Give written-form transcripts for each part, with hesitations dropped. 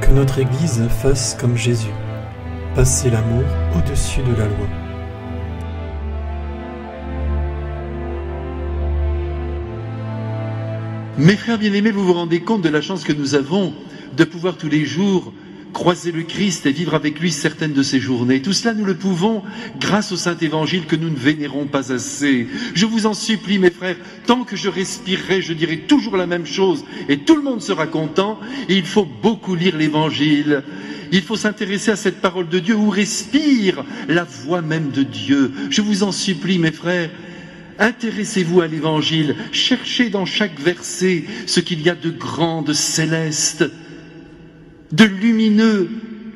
Que notre Église fasse comme Jésus, passer l'amour au-dessus de la loi. Mes frères bien-aimés, vous vous rendez compte de la chance que nous avons de pouvoir tous les jours croiser le Christ et vivre avec lui certaines de ces journées. Tout cela, nous le pouvons grâce au Saint-Évangile que nous ne vénérons pas assez. Je vous en supplie, mes frères, tant que je respirerai, je dirai toujours la même chose et tout le monde sera content. Et il faut beaucoup lire l'Évangile. Il faut s'intéresser à cette parole de Dieu où respire la voix même de Dieu. Je vous en supplie, mes frères, intéressez-vous à l'Évangile. Cherchez dans chaque verset ce qu'il y a de grand, de céleste, de lumineux,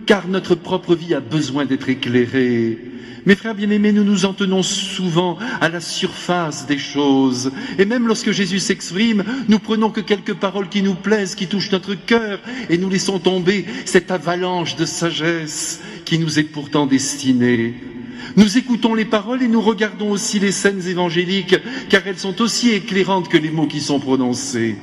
car notre propre vie a besoin d'être éclairée. Mes frères bien-aimés, nous nous en tenons souvent à la surface des choses. Et même lorsque Jésus s'exprime, nous prenons que quelques paroles qui nous plaisent, qui touchent notre cœur, et nous laissons tomber cette avalanche de sagesse qui nous est pourtant destinée. Nous écoutons les paroles et nous regardons aussi les scènes évangéliques, car elles sont aussi éclairantes que les mots qui sont prononcés.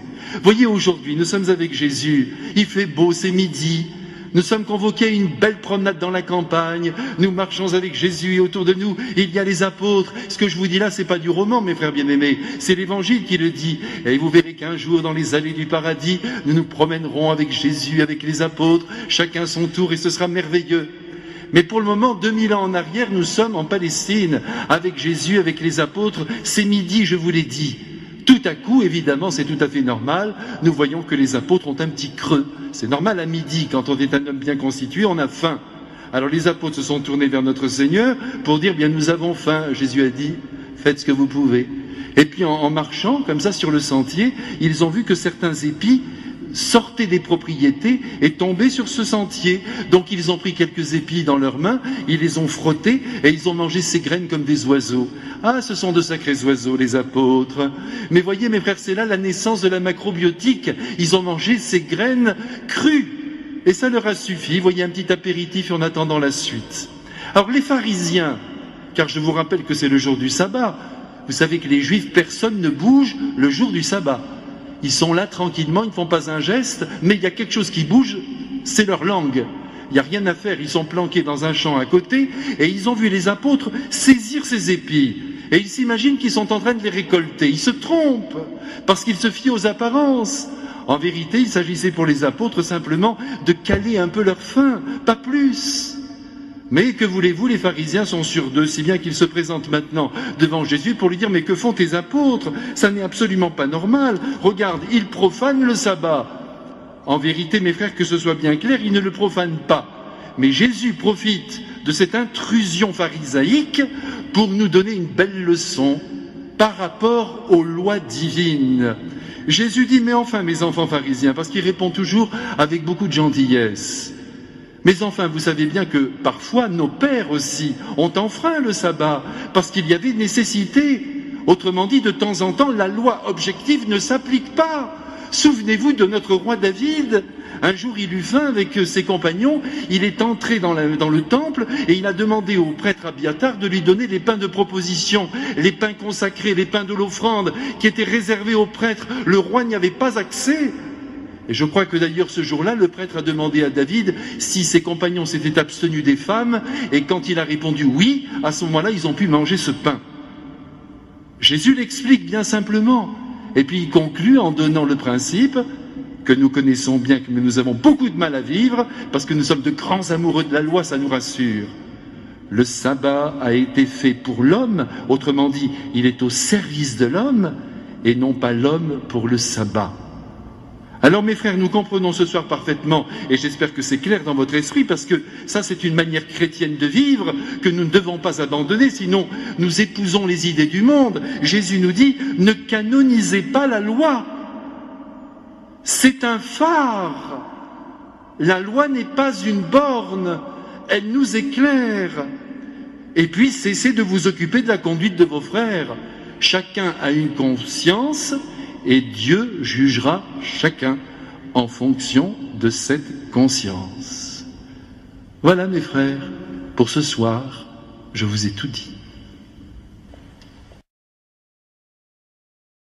Voyez, aujourd'hui, nous sommes avec Jésus, il fait beau, c'est midi, nous sommes convoqués à une belle promenade dans la campagne, nous marchons avec Jésus et autour de nous, il y a les apôtres. Ce que je vous dis là, c'est pas du roman, mes frères bien-aimés, c'est l'Évangile qui le dit. Et vous verrez qu'un jour, dans les allées du paradis, nous nous promènerons avec Jésus, avec les apôtres, chacun son tour, et ce sera merveilleux. Mais pour le moment, 2000 ans en arrière, nous sommes en Palestine, avec Jésus, avec les apôtres, c'est midi, je vous l'ai dit. Tout à coup, évidemment, c'est tout à fait normal, nous voyons que les apôtres ont un petit creux. C'est normal à midi, quand on est un homme bien constitué, on a faim. Alors les apôtres se sont tournés vers notre Seigneur pour dire, bien nous avons faim. Jésus a dit, faites ce que vous pouvez. Et puis en marchant, comme ça, sur le sentier, ils ont vu que certains épis sortaient des propriétés et tombaient sur ce sentier. Donc ils ont pris quelques épis dans leurs mains, ils les ont frottés et ils ont mangé ces graines comme des oiseaux. Ah, ce sont de sacrés oiseaux, les apôtres. Mais voyez, mes frères, c'est là la naissance de la macrobiotique. Ils ont mangé ces graines crues. Et ça leur a suffi. Voyez, un petit apéritif en attendant la suite. Alors les pharisiens, car je vous rappelle que c'est le jour du sabbat, vous savez que les juifs, personne ne bouge le jour du sabbat. Ils sont là tranquillement, ils ne font pas un geste, mais il y a quelque chose qui bouge, c'est leur langue. Il n'y a rien à faire, ils sont planqués dans un champ à côté, et ils ont vu les apôtres saisir ces épis. Et ils s'imaginent qu'ils sont en train de les récolter. Ils se trompent, parce qu'ils se fient aux apparences. En vérité, il s'agissait pour les apôtres simplement de caler un peu leur faim, pas plus. Mais que voulez-vous, les pharisiens sont sûrs d'eux, si bien qu'ils se présentent maintenant devant Jésus pour lui dire « Mais que font tes apôtres? Ça n'est absolument pas normal. Regarde, ils profanent le sabbat. » En vérité, mes frères, que ce soit bien clair, ils ne le profanent pas. Mais Jésus profite de cette intrusion pharisaïque pour nous donner une belle leçon par rapport aux lois divines. Jésus dit « Mais enfin, mes enfants pharisiens », parce qu'il répond toujours avec beaucoup de gentillesse. Mais enfin, vous savez bien que parfois nos pères aussi ont enfreint le sabbat parce qu'il y avait nécessité. Autrement dit, de temps en temps, la loi objective ne s'applique pas. Souvenez-vous de notre roi David. Un jour, il eut faim avec ses compagnons, il est entré dans le temple et il a demandé au prêtre Abiatar de lui donner les pains de proposition, les pains consacrés, les pains de l'offrande qui étaient réservés aux prêtres. Le roi n'y avait pas accès. Et je crois que d'ailleurs ce jour-là, le prêtre a demandé à David si ses compagnons s'étaient abstenus des femmes, et quand il a répondu oui, à ce moment-là, ils ont pu manger ce pain. Jésus l'explique bien simplement, et puis il conclut en donnant le principe que nous connaissons bien, que nous avons beaucoup de mal à vivre, parce que nous sommes de grands amoureux de la loi, ça nous rassure. Le sabbat a été fait pour l'homme, autrement dit, il est au service de l'homme, et non pas l'homme pour le sabbat. Alors mes frères, nous comprenons ce soir parfaitement, et j'espère que c'est clair dans votre esprit, parce que ça c'est une manière chrétienne de vivre que nous ne devons pas abandonner, sinon nous épousons les idées du monde. Jésus nous dit, ne canonisez pas la loi. C'est un phare. La loi n'est pas une borne, elle nous éclaire. Et puis cessez de vous occuper de la conduite de vos frères. Chacun a une conscience, et Dieu jugera chacun en fonction de cette conscience. Voilà mes frères, pour ce soir, je vous ai tout dit.